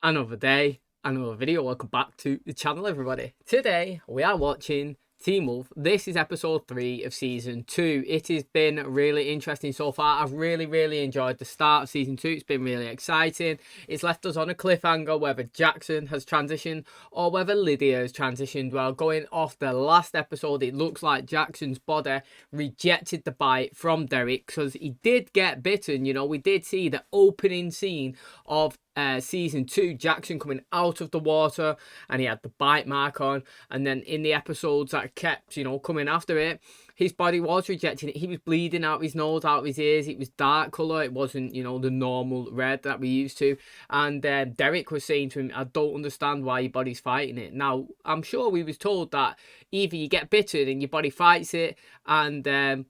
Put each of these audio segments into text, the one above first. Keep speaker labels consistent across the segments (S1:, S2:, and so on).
S1: Another day, another video. Welcome back to the channel, everybody. Today we are watching Teen Wolf. This is episode 3 of season 2. It has been really interesting so far. I've really enjoyed the start of season 2. It's been really exciting. It's left us on a cliffhanger whether Jackson has transitioned or whether Lydia has transitioned. Well, going off the last episode, it looks like Jackson's body rejected the bite from Derek because he did get bitten. You know, we did see the opening scene of season 2, Jackson coming out of the water and he had the bite mark on, and then in the episodes that kept, you know, coming after it, his body was rejecting it. He was bleeding out of his nose, out of his ears. It was dark colour. It wasn't, you know, the normal red that we used to. And Derek was saying to him, I don't understand why your body's fighting it. Now, I'm sure we was told that either you get bitten and your body fights it and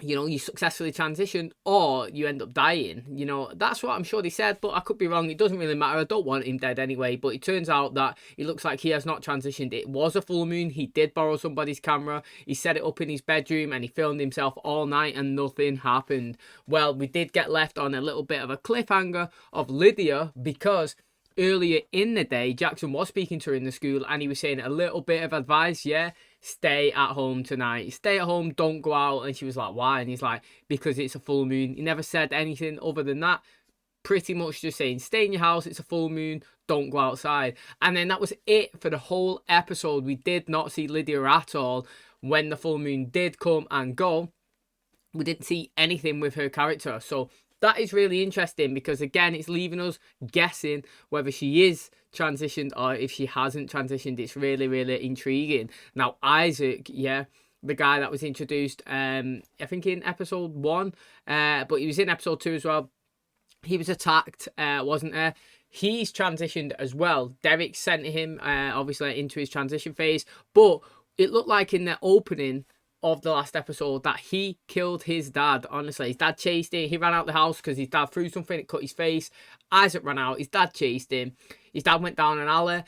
S1: you know, you successfully transition, or you end up dying. You know, that's what I'm sure they said, but I could be wrong. It doesn't really matter. I don't want him dead anyway, but it turns out that it looks like he has not transitioned. It was a full moon. He did borrow somebody's camera. He set it up in his bedroom and he filmed himself all night and nothing happened. Well, we did get left on a little bit of a cliffhanger of Lydia because earlier in the day, Jackson was speaking to her in the school and he was saying a little bit of advice, yeah? Stay at home tonight. Stay at home, don't go out. And she was like, why? And he's like, because it's a full moon. He never said anything other than that. Pretty much just saying, stay in your house, it's a full moon, don't go outside. And then that was it for the whole episode. We did not see Lydia at all. When the full moon did come and go, we didn't see anything with her character. So that is really interesting because, again, it's leaving us guessing whether she is transitioned or if she hasn't transitioned. It's really intriguing. Now, Isaac, yeah, the guy that was introduced, I think in episode 1, but he was in episode 2 as well. He was attacked, wasn't there? He's transitioned as well. Derek sent him, obviously, into his transition phase, but it looked like in the opening of the last episode that he killed his dad. Honestly, his dad chased him. He ran out the house because his dad threw something, it cut his face. Isaac ran out, his dad chased him. His dad went down an alley,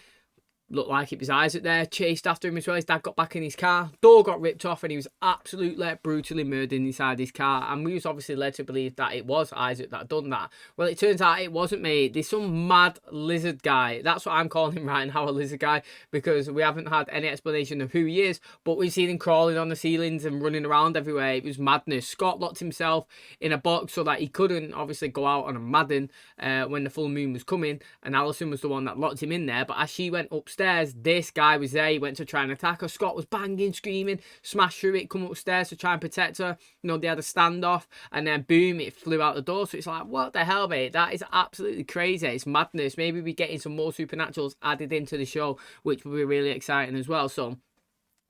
S1: looked like it was Isaac there, chased after him as well. His dad got back in his car, door got ripped off, and he was absolutely brutally murdered inside his car. And we was obviously led to believe that it was Isaac that had done that. Well, it turns out it wasn't, mate. There's some mad lizard guy. That's what I'm calling him right now, a lizard guy, because we haven't had any explanation of who he is, but we've seen him crawling on the ceilings and running around everywhere. It was madness. Scott locked himself in a box so that he couldn't obviously go out on a Madden when the full moon was coming, and Alison was the one that locked him in there. But as she went upstairs, this guy was there. He went to try and attack her. Scott was banging, screaming, smashed through it, come upstairs to try and protect her. You know, they had a standoff, and then boom, it flew out the door. So it's like, what the hell, mate? That is absolutely crazy. It's madness. Maybe we're getting some more supernaturals added into the show, which will be really exciting as well. So,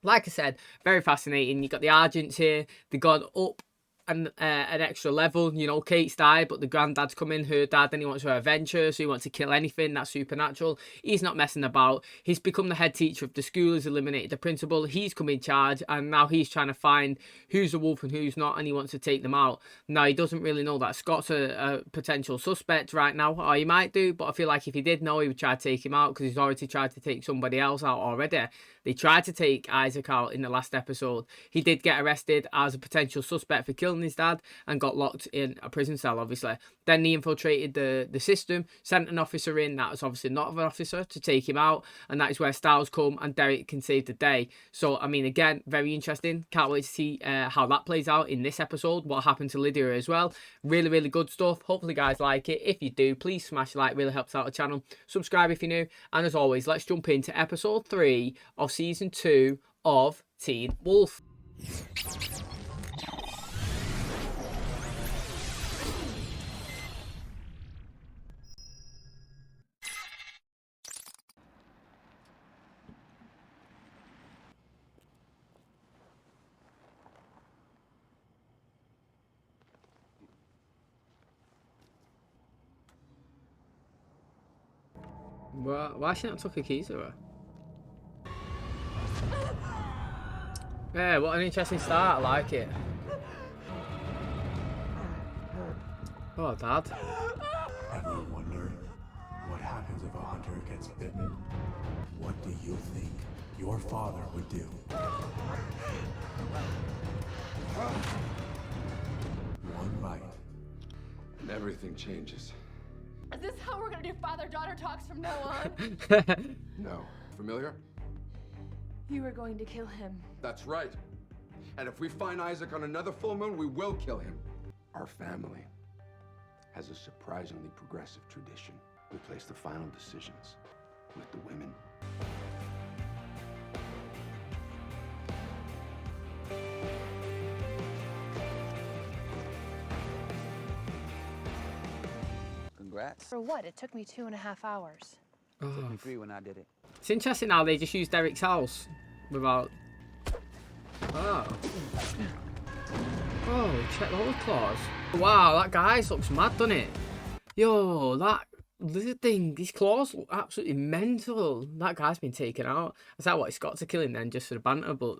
S1: like I said, very fascinating. You got the Argents here. They gone up an extra level. You know, Kate's died, but the granddad's coming, her dad, and he wants her adventure, so he wants to kill anything that's supernatural. He's not messing about. He's become the head teacher of the school, has eliminated the principal, he's come in charge, and now he's trying to find who's a wolf and who's not, and he wants to take them out. Now, he doesn't really know that Scott's a potential suspect right now, or he might do, but I feel like if he did know, he would try to take him out, because he's already tried to take somebody else out already. They tried to take Isaac out in the last episode. He did get arrested as a potential suspect for killing his dad and got locked in a prison cell, obviously. Then he infiltrated the system, sent an officer in that was obviously not an officer to take him out, and that is where Styles come and Derek can save the day. So, I mean, again, very interesting. Can't wait to see how that plays out in this episode, what happened to Lydia as well. Really good stuff. Hopefully, guys like it. If you do, please smash a like, really helps out the channel. Subscribe if you're new. And as always, let's jump into episode 3 of season 2 of Teen Wolf. Why she not took her keys to her? Yeah, what an interesting start. I like it. Oh, Dad.
S2: Ever wondered what happens if a hunter gets bitten? What do you think your father would do? One bite.
S3: And everything changes. Is this how we're gonna do father-daughter talks from now on?
S4: No. Familiar?
S3: You are going to kill him.
S4: That's right. And if we find Isaac on another full moon, we will kill him. Our family has a surprisingly progressive tradition. We place the final decisions with the women.
S5: Congrats.
S6: For what? It took me 2.5 hours.
S5: It took me 3 when I did it.
S1: It's interesting how they just used Derek's house without... Oh. Oh, check those claws. Wow, that guy's looks mad, doesn't it? Yo, that lizard thing, these claws look absolutely mental. That guy's been taken out. I thought what, it's got to kill him then just for the banter, but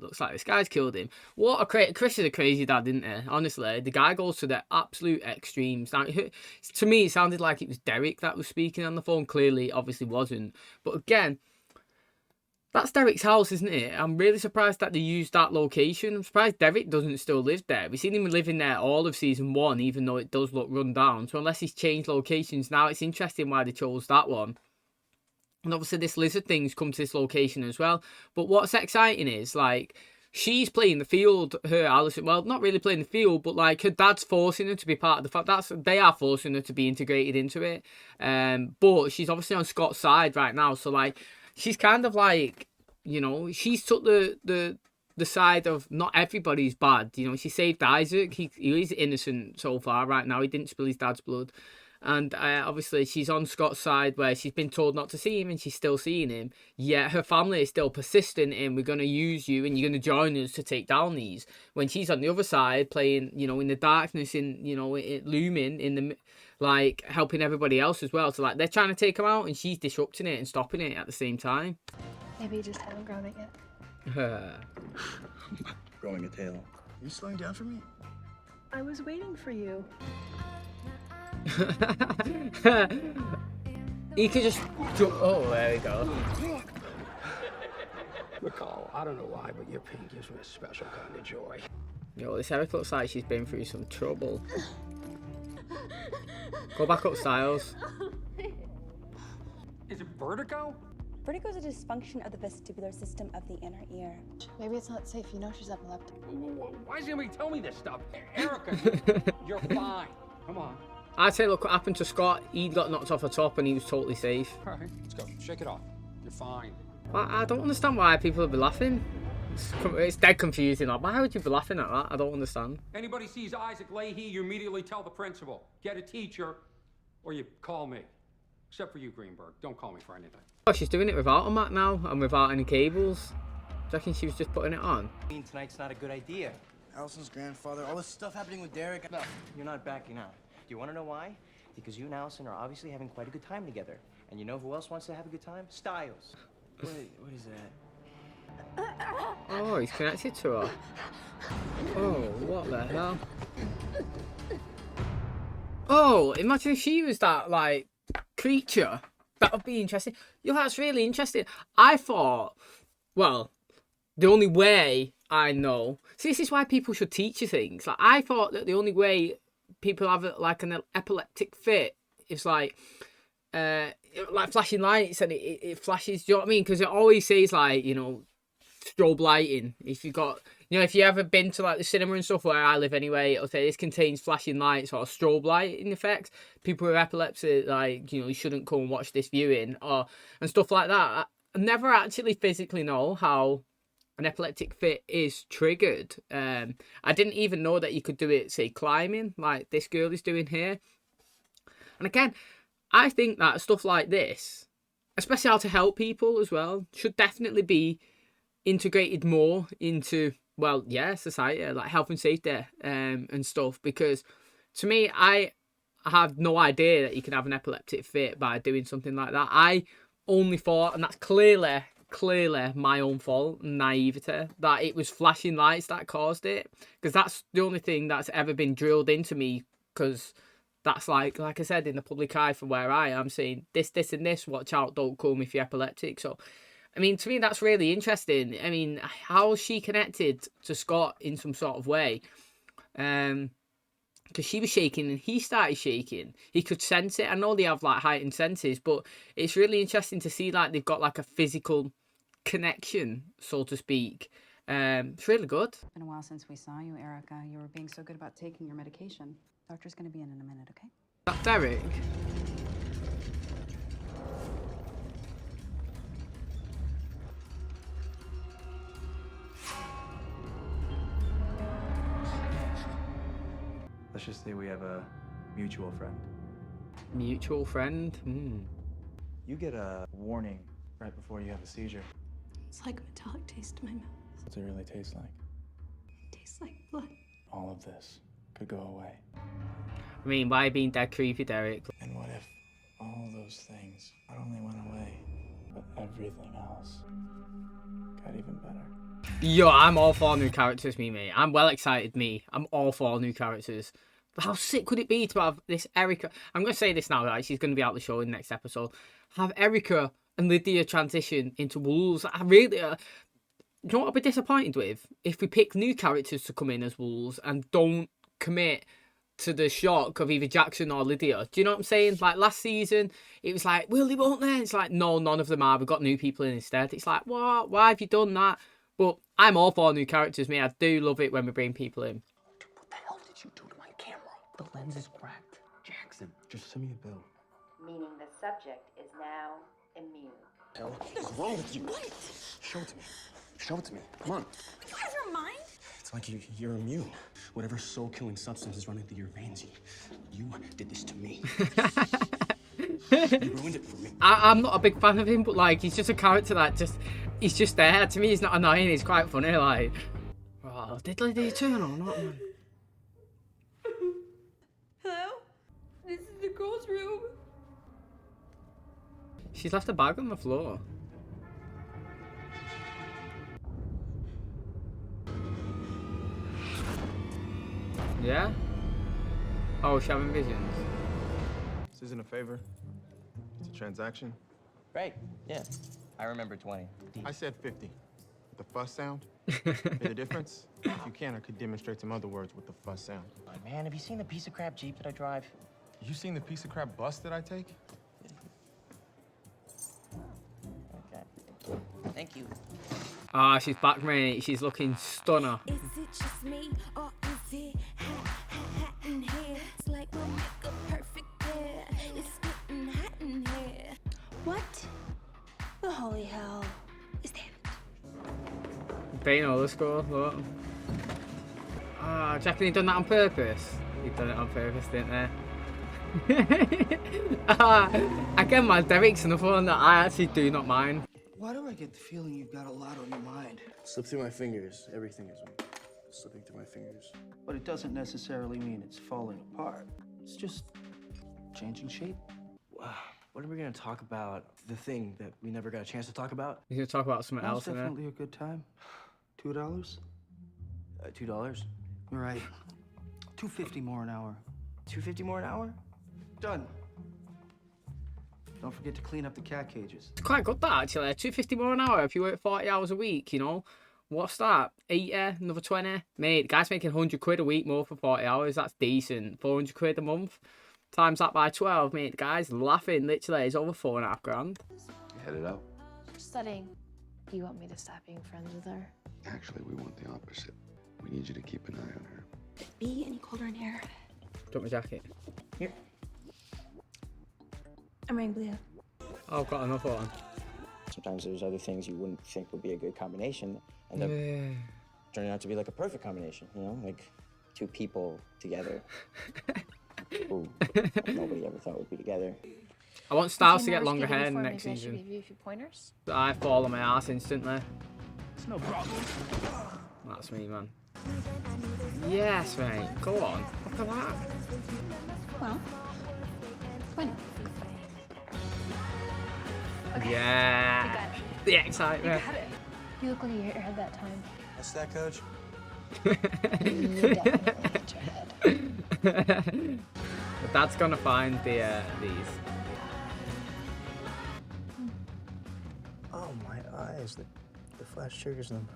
S1: looks like this guy's killed him. What a Chris is a crazy dad, isn't he? Honestly, the guy goes to the absolute extremes. Now, to me, it sounded like it was Derek that was speaking on the phone. Clearly, obviously wasn't. But again, that's Derek's house, isn't it? I'm really surprised that they used that location. I'm surprised Derek doesn't still live there. We've seen him living there all of season 1, even though it does look run down. So unless he's changed locations now, it's interesting why they chose that one. And obviously this lizard thing's come to this location as well. But what's exciting is, like, she's playing the field, her Alison. Well, not really playing the field, but like her dad's forcing her to be part of the fact they are forcing her to be integrated into it. But she's obviously on Scott's side right now. So like, she's kind of like, you know, she's took the side of not everybody's bad. You know, she saved Isaac. He is innocent so far right now. He didn't spill his dad's blood. And obviously she's on Scott's side where she's been told not to see him and she's still seeing him. Yet her family is still persistent in, we're going to use you and you're going to join us to take down these. When she's on the other side playing, you know, in the darkness, in, you know, it looming in the, like, helping everybody else as well. So like, they're trying to take him out and she's disrupting it and stopping it at the same time.
S6: Maybe you just haven't grown it yet.
S7: Growing a tail. You slowing down for me?
S6: I was waiting for you.
S1: He could just jump. Oh, there we go.
S8: McCall, I don't know why, but your pain gives me a special kind of joy.
S1: Yo, this Eric looks like she's been through some trouble. Go back up, Styles.
S8: Is it vertigo?
S9: Vertigo is a dysfunction of the vestibular system of the inner ear.
S6: Maybe it's not safe. You know she's epileptic.
S8: Why does anybody tell me this stuff? Erica, you're fine. Come on.
S1: I'd say look what happened to Scott. He got knocked off the top and he was totally safe.
S8: All right, let's go. Shake it off. You're fine.
S1: I don't understand why people would be laughing. It's dead confusing. Like, why would you be laughing at that? I don't understand.
S8: Anybody sees Isaac Leahy, you immediately tell the principal. Get a teacher, or you call me. Except for you, Greenberg. Don't call me for anything.
S1: Oh, she's doing it without a mat now and without any cables. Do you reckon she was just putting it on?
S10: Tonight's not a good idea.
S7: Allison's grandfather, all this stuff happening with Derek.
S10: No, you're not backing out. Do you want to know why? Because you and Allison are obviously having quite a good time together. And you know who else wants to have a good time? Styles.
S7: What is that?
S1: Oh, he's connected to her. Oh, what the hell? Oh, imagine if she was that, like, creature. That would be interesting. Yo, that's really interesting. I thought, well, the only way I know... See, this is why people should teach you things. Like, I thought that the only way people have, like, an epileptic fit is, like flashing lights and it flashes. Do you know what I mean? Because it always says, like, you know, strobe lighting. If you got... You know, if you ever been to, like, the cinema and stuff where I live anyway, it'll say this contains flashing lights or strobe lighting effects. People with epilepsy, like, you know, you shouldn't come and watch this viewing and stuff like that. I never actually physically know how an epileptic fit is triggered. I didn't even know that you could do it, say, climbing, like this girl is doing here. And again, I think that stuff like this, especially how to help people as well, should definitely be integrated more into... well, yeah, society, like health and safety and stuff. Because to me, I have no idea that you can have an epileptic fit by doing something like that. I only thought, and that's clearly my own fault, naivety, that it was flashing lights that caused it. Because that's the only thing that's ever been drilled into me. Because that's like I said, in the public eye from where I am, saying this, and this, watch out, don't come if you're epileptic. So, I mean, to me, that's really interesting. I mean, how is she connected to Scott in some sort of way? Can because she was shaking and he started shaking. He could sense it. I know they have like heightened senses, but it's really interesting to see like they've got like a physical connection, so to speak. It's really good.
S11: It's been a while since we saw you, Erica. You were being so good about taking your medication. Doctor's gonna be in a minute, okay?
S1: That's Derek.
S12: Let's just say we have a mutual friend.
S1: Mutual friend?
S12: You get a warning right before you have a seizure.
S13: It's like a metallic taste in my mouth.
S12: What's it really taste like?
S13: It tastes like blood.
S12: All of this could go away.
S1: I mean, why being dead creepy, Derek?
S12: And what if all those things not only went away, but everything else got even better?
S1: Yo, I'm all for new characters, mate. I'm well excited, me. I'm all for new characters. How sick would it be to have this Erica? I'm going to say this now, right? She's going to be out the show in the next episode. Have Erica and Lydia transition into wolves. I really... you know what I'll be disappointed with? If we pick new characters to come in as wolves and don't commit to the shock of either Jackson or Lydia. Do you know what I'm saying? Like last season, it was like, will they, won't they? It's like, no, none of them are. We've got new people in instead. It's like, what? Why have you done that? But I'm all for new characters, mate. I do love it when we bring people in.
S14: What the hell did you do to my camera? The lens is cracked. Jackson, just send me a bill.
S15: Meaning the subject is now immune.
S14: Hell, what's wrong with you?
S13: What?
S14: Show it to me. Show it to me. Come on.
S13: You out of your mind?
S14: It's like you're immune. Whatever soul-killing substance is running through your veins, you did this to me. You ruined it for me.
S1: I'm not a big fan of him, but like he's just a character that he's just there. To me, he's not annoying. He's quite funny. Like, oh, did Lydia turn or not, man?
S13: Hello? This is the girls' room.
S1: She's left a bag on the floor. Yeah? Oh, she's having visions.
S12: This isn't a favor. It's a transaction.
S10: Right, yeah. I remember 20.
S12: I said 50. The fuss sound? Hear the difference? If you can, I could demonstrate some other words with the fuss sound.
S10: Oh, man, have you seen the piece of crap Jeep that I drive?
S12: You seen the piece of crap bus that I take?
S10: Okay. Thank you.
S1: Ah, she's back, mate. She's looking stunner.
S13: Is it just me or is it hot in here? It's like we'll make a perfect pair. It's getting hot in here. What the holy hell is that?
S1: They know the score. Look. Ah, do you reckon he done that on purpose? He done it on purpose, didn't they? Again, man, Derek's another one that I actually do not mind.
S16: Why do I get the feeling you've got a lot on your mind?
S7: Slip through my fingers. Everything is slipping through my fingers.
S16: But it doesn't necessarily mean it's falling apart. It's just changing shape.
S7: What are we gonna talk about? The thing that we never got a chance to talk about?
S1: You're gonna talk about something
S16: That's
S1: else, innit?
S16: definitely a good time. $2?
S7: $2?
S16: You're right. $2.50 more an hour.
S7: $2.50 more an hour?
S16: Done. Don't forget to clean up the cat cages.
S1: It's quite good, that, actually. $2.50 more an hour if you work 40 hours a week, you know? What's that? 80, another 20? Mate, the guy's making 100 quid a week more for 40 hours. That's decent. 400 quid a month. Times that by 12, mate. The guy's laughing, literally. It's over 4.5 grand.
S4: You headed out?
S6: Studying. You want me to stop being friends with her?
S4: Actually, we want the opposite. We need you to keep an eye on her.
S13: Be any colder in here?
S1: Drop my jacket.
S13: Here. I'm wearing blue.
S1: Oh, I've got another one.
S10: Sometimes there's other things you wouldn't think would be a good combination end up turning out to be like a perfect combination, you know? Like two people together who nobody ever thought would be together.
S1: I want Styles to get longer hair next
S6: Maybe I should
S1: season.
S6: give you a few pointers.
S1: I fall on my ass instantly.
S16: It's no problem.
S1: That's me, man. Yes, mate. Go on. Look at that.
S13: Well, when?
S6: Okay.
S1: Yeah.
S6: You got it.
S1: The excitement.
S6: You got it. You look like you hit your head that time.
S7: What's that, coach?
S6: You definitely hit your head.
S1: But Dad's gonna find the these.
S7: Oh, my eyes. The flash triggers them.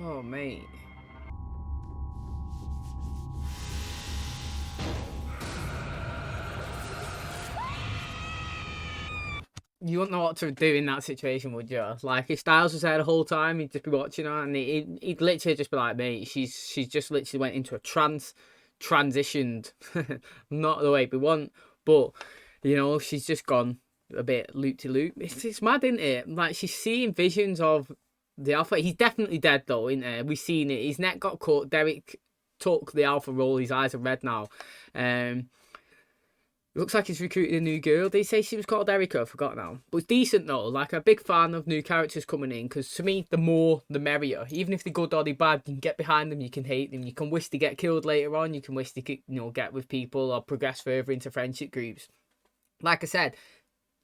S1: Oh mate. You wouldn't know what to do in that situation, would you? Like, if Styles was there the whole time, he'd just be watching her, and he'd literally just be like, mate, she's just literally went into a transitioned, not the way we want, but, you know, she's just gone a bit loop-de-loop. It's mad, isn't it? Like, she's seeing visions of the Alpha. He's definitely dead, though, isn't he? We've seen it. His neck got cut. Derek took the Alpha role. His eyes are red now. Looks like he's recruited a new girl. They say she was called Erica. I forgot now. But it's decent though. Like, a big fan of new characters coming in, because to me, the more the merrier. Even if they're good or they're bad, you can get behind them. You can hate them. You can wish to get killed later on. You can wish to, you know, get with people or progress further into friendship groups. Like I said,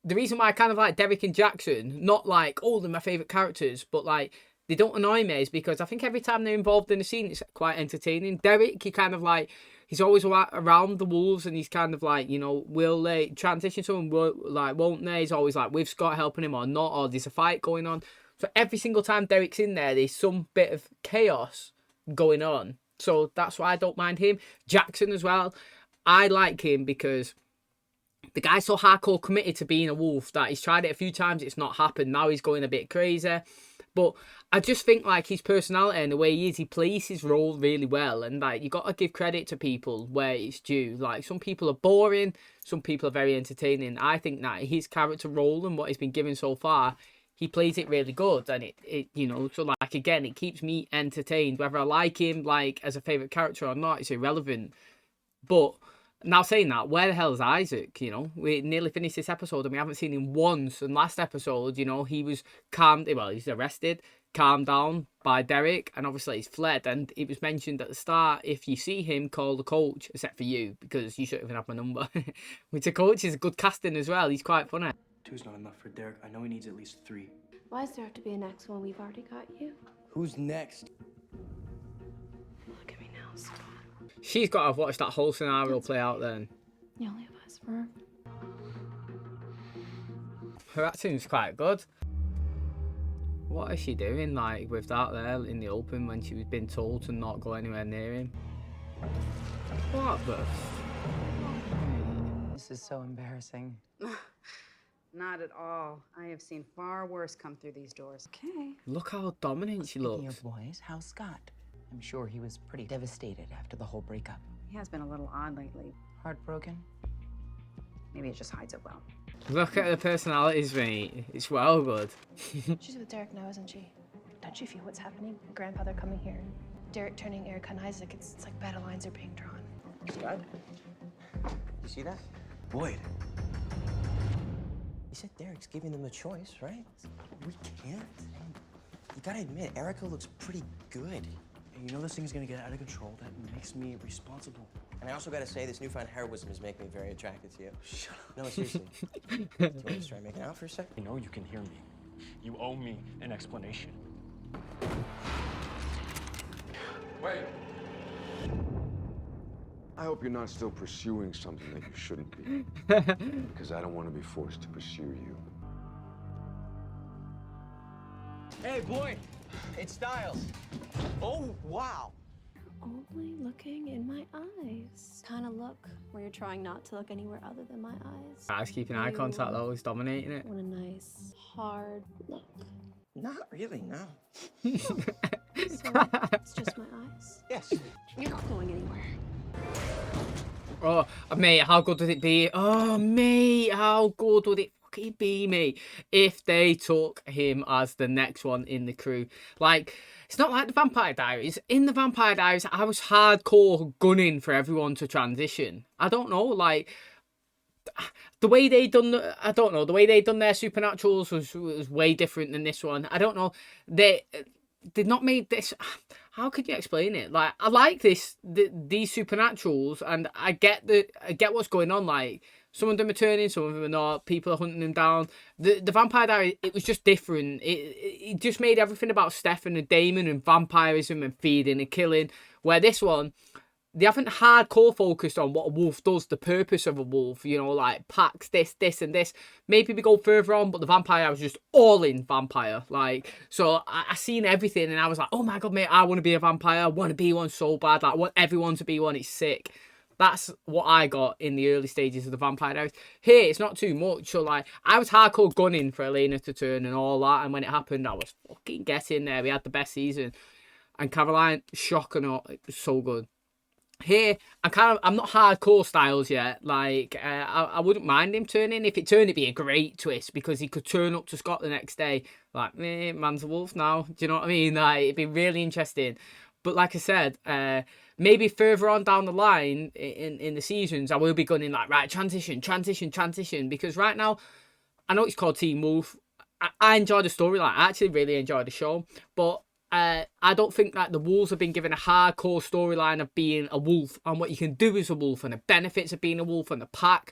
S1: the reason why I kind of like Derek and Jackson, not like, oh, they're my favourite characters, but like, they don't annoy me, is because I think every time they're involved in a scene, it's quite entertaining. Derek, he kind of like, he's always around the wolves, and he's kind of like, you know, will they transition to him? Won't they? He's always like with Scott helping him or not, or there's a fight going on. So every single time Derek's in there, there's some bit of chaos going on. So that's why I don't mind him. Jackson as well. I like him because the guy's so hardcore committed to being a wolf that he's tried it a few times. It's not happened. Now he's going a bit crazy. But I just think, like, his personality and the way he is, he plays his role really well. And, like, you got to give credit to people where it's due. Like, some people are boring. Some people are very entertaining. I think that his character role and what he's been given so far, he plays it really good. And it you know, so, like, again, it keeps me entertained. Whether I like him, like, as a favourite character or not, it's irrelevant. But now saying that, where the hell is Isaac? You know, we nearly finished this episode and we haven't seen him once. And last episode, you know, he was calmed. Well, he's arrested, calmed down by Derek, and obviously he's fled. And it was mentioned at the start, if you see him, call the coach, except for you, because you shouldn't even have my number. Which the coach is a good casting as well. He's quite funny.
S7: 2's not enough for Derek. I know he needs at least 3.
S6: Why does there have to be a next one? We've already got you.
S10: Who's next?
S6: Look at me now, Scott.
S1: She's got to have watched that whole scenario play out then.
S6: You only have eyes for her.
S1: Her acting's quite good. What is she doing, like, with that there in the open when she was being told to not go anywhere near him? What the?
S17: This is so embarrassing.
S11: Not at all. I have seen far worse come through these doors. Okay.
S1: Look how dominant she looks.
S17: Speaking of boys, how's Scott? I'm sure he was pretty devastated after the whole breakup.
S11: He has been a little odd lately.
S17: Heartbroken?
S11: Maybe it just hides it well.
S1: Look at the personalities, mate. It's well good.
S6: She's with Derek now, isn't she? Don't you feel what's happening? Grandfather coming here. Derek turning Erica and Isaac. It's like battle lines are being drawn.
S10: Scott? You see that?
S7: Boyd.
S10: You said Derek's giving them a choice, right? We can't. You gotta admit, Erica looks pretty good.
S7: And you know this thing's gonna get out of control. That makes me responsible.
S10: And I also gotta say, this newfound heroism is making me very attracted to you.
S7: Shut up.
S10: No, seriously. Do you want to try making out for a sec?
S14: I know you can hear me. You owe me an explanation.
S4: Wait. I hope you're not still pursuing something that you shouldn't be. Because I don't want to be forced to pursue you.
S10: Hey, Boyd! It's Styles. Oh, wow.
S6: Only looking in my eyes. Kind of look where you're trying not to look anywhere other than my eyes.
S1: Guys keeping eye contact though, he's dominating it.
S6: Want a nice, hard look.
S10: Not really, no.
S6: So it's just my eyes.
S10: Yes.
S6: You're not going anywhere.
S1: Oh, mate, how good would it be? Oh, mate, how good would it fucking be, mate, if they took him as the next one in the crew? Like, it's not like the Vampire Diaries. In the Vampire Diaries, I was hardcore gunning for everyone to transition. I don't know, like, the way they done, I don't know, the way they done their Supernaturals was way different than this one. I don't know, they did not make this. How could you explain it? Like, I like these Supernaturals, and I get what's going on. Like, some of them are turning, some of them are not. People are hunting them down. The Vampire Diaries, it was just different. It just made everything about Stefan and Damon and vampirism and feeding and killing. Where this one, they haven't hardcore focused on what a wolf does, the purpose of a wolf, you know, like packs, this, and this. Maybe we go further on, but the vampire was just all in vampire. Like, so I seen everything and I was like, oh my God, mate, I want to be a vampire. I want to be one so bad. Like, I want everyone to be one. It's sick. That's what I got in the early stages of the Vampire Diaries. Here, it's not too much. So, like, I was hardcore gunning for Elena to turn and all that. And when it happened, I was fucking getting there. We had the best season. And Caroline, shocking, it was so good. Here, I'm not hardcore Styles yet. Like, I wouldn't mind him turning. If it turned, it'd be a great twist because he could turn up to Scott the next day. Like, man's a wolf now. Do you know what I mean? Like, it'd be really interesting. But like I said, maybe further on down the line in the seasons, I will be gunning like, right, transition. Because right now, I know it's called Teen Wolf. I enjoy the storyline. I actually really enjoy the show. But I don't think that the wolves have been given a hardcore storyline of being a wolf and what you can do as a wolf and the benefits of being a wolf and the pack.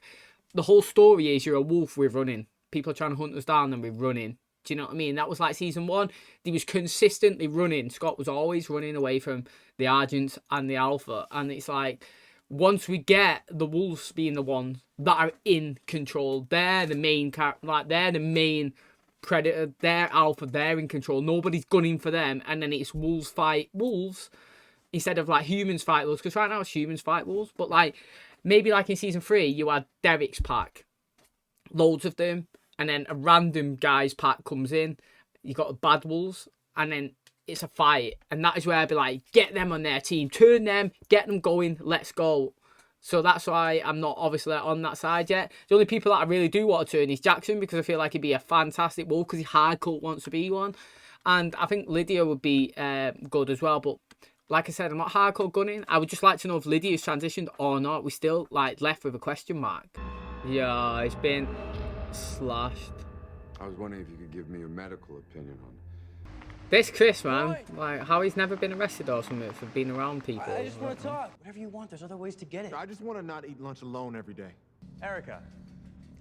S1: The whole story is you're a wolf, we're running. People are trying to hunt us down and we're running. Do you know what I mean? That was like season 1. He was consistently running. Scott was always running away from the Argents and the Alpha. And it's like, once we get the wolves being the ones that are in control, they're the main they're the main predator, they're Alpha, they're in control. Nobody's gunning for them. And then it's wolves fight wolves instead of like humans fight wolves. Because right now it's humans fight wolves. But like, maybe like in season 3, you had Derek's pack. Loads of them. And then a random guy's pack comes in. You got the bad wolves. And then it's a fight. And that is where I'd be like, get them on their team. Turn them. Get them going. Let's go. So that's why I'm not obviously on that side yet. The only people that I really do want to turn is Jackson. Because I feel like he'd be a fantastic wolf. Because he hardcore wants to be one. And I think Lydia would be good as well. But like I said, I'm not hardcore gunning. I would just like to know if Lydia's transitioned or not. We're still like left with a question mark. Yeah, it's been slashed.
S4: I was wondering if you could give me your medical opinion on
S1: this Chris, man. Like, how he's never been arrested or something for being around people.
S7: I just want to talk. Whatever you want, there's other ways to get it.
S18: I just want to not eat lunch alone every day.
S12: Erica,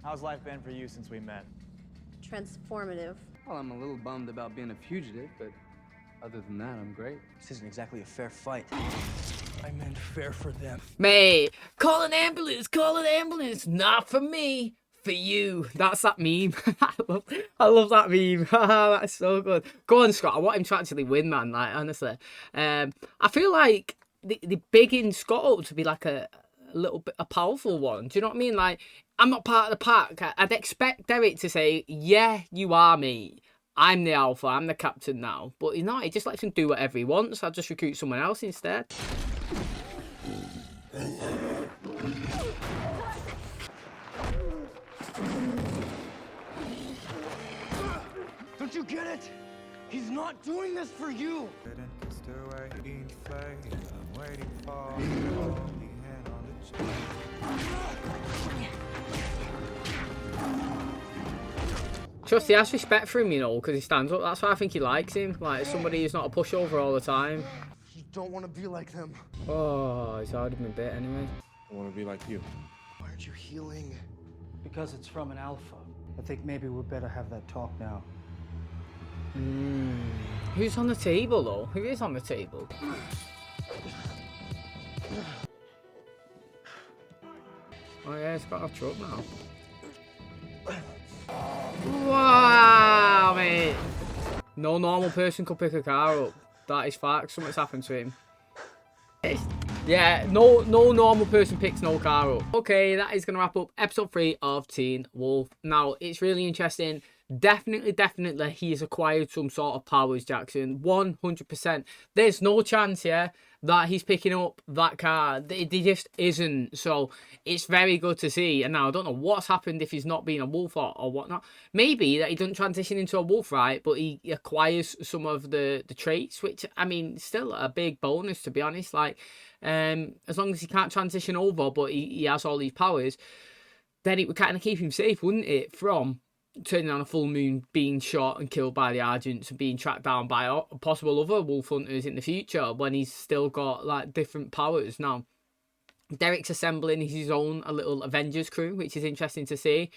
S12: how's life been for you since we met?
S19: Transformative.
S16: Well, I'm a little bummed about being a fugitive, but other than that, I'm great.
S7: This isn't exactly a fair fight. I meant fair for them.
S1: Mate, call an ambulance. Not for me. For you. That's that meme. I love that meme. That's so good. Go on, Scott. I want him to actually win, man. Like, honestly. I feel like they bigging Scott up to be like a little bit a powerful one. Do you know what I mean? Like, I'm not part of the pack. I'd expect Derek to say, yeah, you are me. I'm the alpha. I'm the captain now. But he's not. He just lets him do whatever he wants. I'll just recruit someone else instead.
S7: Don't you get it? He's not doing this for you.
S1: Trust, he has respect for him, you know, because he stands up. That's why I think he likes him. Like, somebody who's not a pushover all the time.
S18: You don't want to be like them.
S1: Oh, he's already been bit anyway.
S18: I want to be like you.
S16: Why aren't you healing? Because it's from an alpha. I think maybe we better have that talk now.
S1: Who's on the table, though? Who is on the table? Oh, yeah, it's got off truck now. Wow, mate. No normal person could pick a car up. That is fact. Something's happened to him. Yeah, no normal person picks no car up. Okay, that is going to wrap up episode 3 of Teen Wolf. Now, it's really interesting. Definitely, he has acquired some sort of powers, Jackson. 100%. There's no chance, yeah, that he's picking up that car. There just isn't. So, it's very good to see. And now, I don't know what's happened if he's not been a wolf or whatnot. Maybe that he doesn't transition into a wolf, right? But he acquires some of the traits, which, I mean, still a big bonus, to be honest. Like, as long as he can't transition over, but he has all these powers, then it would kind of keep him safe, wouldn't it, from turning on a full moon, being shot and killed by the Argents and being tracked down by possible other wolf hunters in the future when he's still got like different powers. Now, Derek's assembling his own a little Avengers crew, which is interesting to see.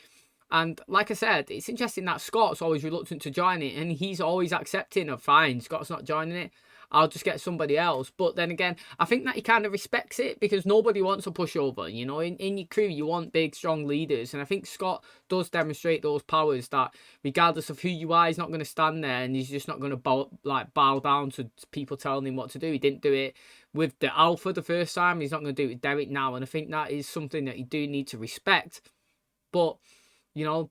S1: And like I said, it's interesting that Scott's always reluctant to join it and he's always accepting of fine, Scott's not joining it. I'll just get somebody else. But then again, I think that he kind of respects it because nobody wants a pushover. You know, in your crew, you want big, strong leaders. And I think Scott does demonstrate those powers that regardless of who you are, he's not going to stand there and he's just not going to bow down to people telling him what to do. He didn't do it with the Alpha the first time. He's not going to do it with Derek now. And I think that is something that you do need to respect. But, you know,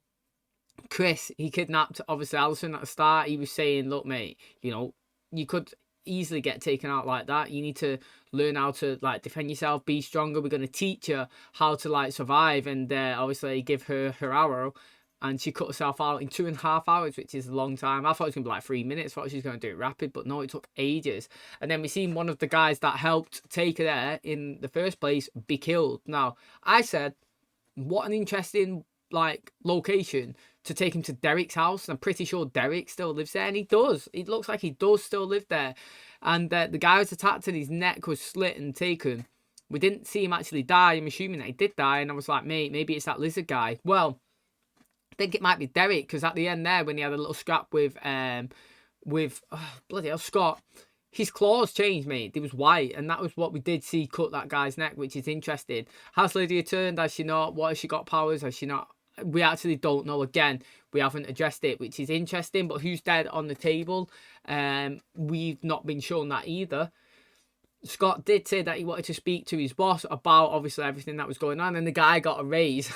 S1: Chris, he kidnapped, obviously, Allison at the start. He was saying, look, mate, you know, you could easily get taken out like that. You need to learn how to, like, defend yourself, be stronger. We're going to teach you how to, like, survive. And obviously give her arrow. And she cut herself out in 2.5 hours, which is a long time. I thought it was going to be like 3 minutes. I thought she was going to do it rapid. But no, it took ages. And then we seen one of the guys that helped take her there in the first place be killed. Now, I said, what an interesting, like, location to take him to Derek's house. I'm pretty sure Derek still lives there, and he does. It looks like he does still live there. And the guy was attacked and his neck was slit and taken. We didn't see him actually die. I'm assuming that he did die, and I was like, mate, maybe it's that lizard guy. Well, I think it might be Derek, because at the end there, when he had a little scrap with bloody hell, Scott, his claws changed, mate. They was white, and that was what we did see cut that guy's neck, which is interesting. Has Lydia turned? Has she not? What, has she got powers? Has she not? We actually don't know. Again, we haven't addressed it, which is interesting. But who's dead on the table? We've not been shown that either. Scott did say that he wanted to speak to his boss about, obviously, everything that was going on, and the guy got a raise.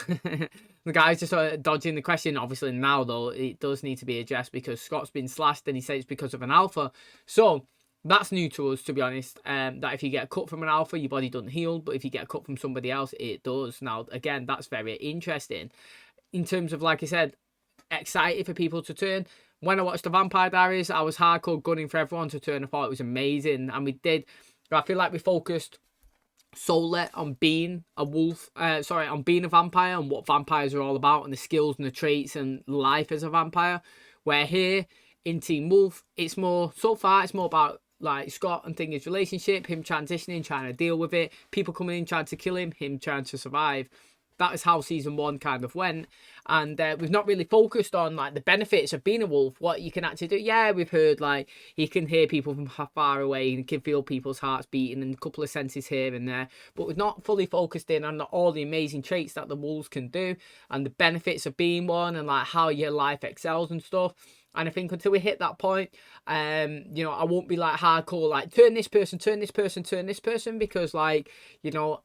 S1: The guy's just sort of dodging the question. Obviously, now, though, it does need to be addressed because Scott's been slashed, and he said it's because of an Alpha. So that's new to us, to be honest, that if you get cut from an Alpha, your body doesn't heal, but if you get cut from somebody else, it does. Now, again, that's very interesting. In terms of, like I said, excited for people to turn. When I watched the Vampire Diaries, I was hardcore gunning for everyone to turn. I thought it was amazing, and we did. I feel like we focused solely on being a wolf, on being a vampire and what vampires are all about and the skills and the traits and life as a vampire. Where here in Team Wolf, it's more, so far, it's more about like Scott and Thingy's relationship, him transitioning, trying to deal with it, people coming in trying to kill him trying to survive. That is how season 1 kind of went. And we've not really focused on like the benefits of being a wolf, what you can actually do. Yeah, we've heard like he can hear people from far away and can feel people's hearts beating and a couple of senses here and there. But we've not fully focused in on all the amazing traits that the wolves can do and the benefits of being one and like how your life excels and stuff. And I think until we hit that point, you know, I won't be like hardcore, like turn this person, because like, you know,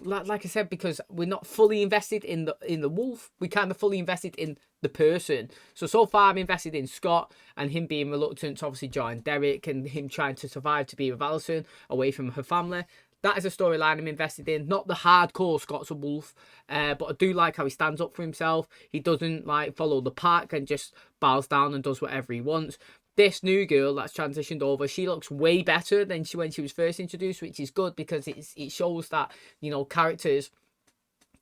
S1: like I said, because we're not fully invested in the wolf, we kind of fully invested in the person. So far I'm invested in Scott and him being reluctant to obviously join Derek and him trying to survive to be with Allison away from her family. That is a storyline I'm invested in, not the hardcore Scott's a wolf, but I do like how he stands up for himself. He doesn't like follow the pack and just bows down and does whatever he wants. This new girl that's transitioned over, she looks way better than when she was first introduced, which is good because it shows that, you know, characters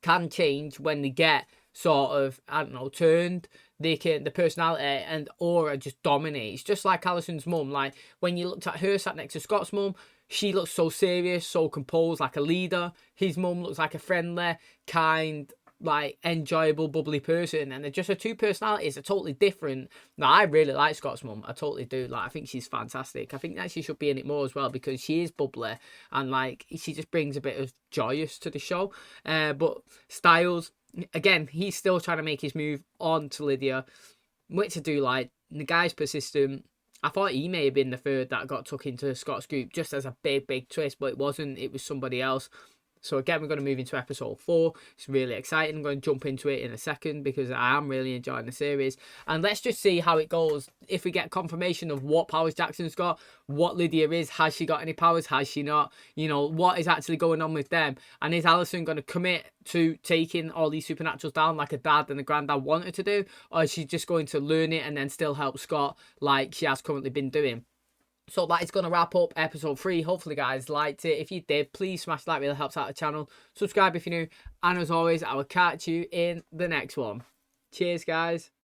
S1: can change when they get sort of, I don't know, turned. They can, the personality and aura just dominates. Just like Allison's mum, like when you looked at her sat next to Scott's mum, she looks so serious, so composed, like a leader. His mum looks like a friendly, kind, like enjoyable, bubbly person, and they're just her two personalities are totally different. Now I really like Scott's mum, I totally do. Like I think she's fantastic. I think that she should be in it more as well because she is bubbly and like she just brings a bit of joyous to the show. But Styles, again, he's still trying to make his move on to Lydia, which I do like. The guy's persistent. I thought he may have been the third that got took into Scott's group just as a big twist, but it wasn't. It was somebody else. So again, we're going to move into episode 4. It's really exciting. I'm going to jump into it in a second because I am really enjoying the series. And let's just see how it goes. If we get confirmation of what powers Jackson's got, what Lydia is, has she got any powers, has she not? You know, what is actually going on with them? And is Allison going to commit to taking all these supernaturals down like a dad and a granddad wanted to do? Or is she just going to learn it and then still help Scott like she has currently been doing? So that is going to wrap up episode 3. Hopefully, guys liked it. If you did, please smash that. It really helps out the channel. Subscribe if you're new. And as always, I will catch you in the next one. Cheers, guys.